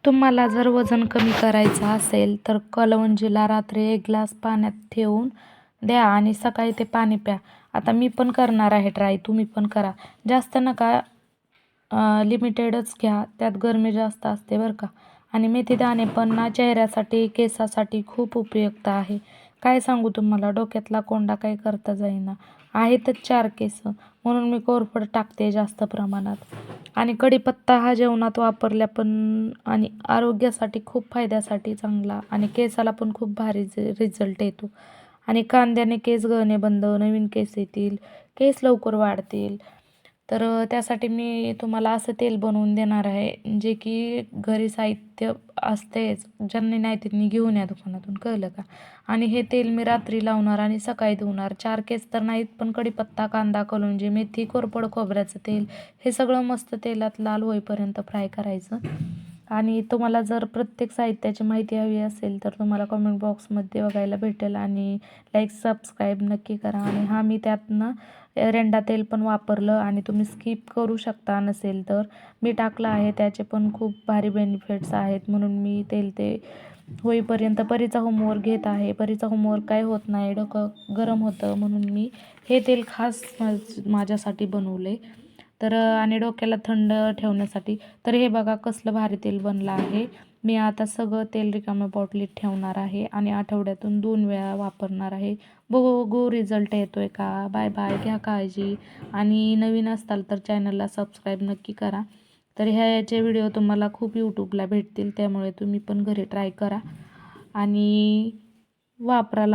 तुम्हाला जर वजन कमी करायचं असेल तर कलवंजीला रात्री 1 ग्लास पाण्यात ठेवून द्या आणि सकाळी ते पाणी प्या. आता मी पण करणार आहे ट्राय, तुम्ही पण करा. जास्त नका, लिमिटेडच घ्या, त्यात गरमी जास्त असते बरं का. आणि मेथी दाणे पण ना चेहऱ्यासाठी, केसासाठी खूप उपयुक्त आहे. काय सांगू तुम्हाला, डोक्यातला कोंडा काही करता जाईना. आहेतच 4 केस, म्हणून मी कोरफड टाकते जास्त प्रमाणात. आणि कढीपत्ता हा जेवणात वापरल्या पण आणि आरोग्यासाठी खूप फायद्यासाठी चांगला आणि केसाला पण खूप भारी रिझल्ट येतो. आणि कांद्याने केस गळणे बंद, नवीन केस येतील, केस लवकर वाढतील. तर त्यासाठी मी तुम्हाला असं तेल बनवून देणार आहे, जे की घरी साहित्य असतेच. ज्यांनी नाही त्यांनी घेऊन या दुकानातून, कळलं का. आणि हे तेल मी रात्री लावणार आणि सकाळी धुवणार. 4 केस तर नाहीत, पण कढीपत्ता, कांदा, कलौंजी, मेथी, कोरफड, खोबऱ्याचं तेल, हे सगळं मस्त तेलात लाल होईपर्यंत फ्राय करायचं. आणि तुम्हाला जर प्रत्येक साहित्याची माहिती हवी असेल तर तुम्हाला कमेंट बॉक्समध्ये बघायला भेटेल. आणि लाईक, सबस्क्राईब नक्की करा. आणि हा मी त्यातनं एरंडा तेल पण वापरलं आणि तुम्ही स्किप करू शकता नसेल तर. मी टाकलं आहे, त्याचे पण खूप भारी बेनिफिट्स आहेत, म्हणून मी ते होईपर्यंत परीचा होमवर्क घेत आहे. परीचा होमवर्क काय होत नाही, डोकं गरम होतं, म्हणून मी हे तेल खास माझ्यासाठी बनवले. तर आणि डोक्याला थंड ठेवण्यासाठी. तर हे बघा कसलं भारी तेल बनलं आहे. मी आता सगळं तेल रिकाम्या बॉटलीत ठेवणार आहे आणि आठवड्यातून 2 वेळा वापरणार आहे. बघू रिझल्ट येतोय का. बाय बाय, घ्या काळजी. आणि नवीन असाल तर चॅनलला सबस्क्राईब नक्की करा. तर ह्याचे व्हिडिओ तुम्हाला खूप यूट्यूबला भेटतील, त्यामुळे तुम्ही पण घरी ट्राय करा आणि वापरा.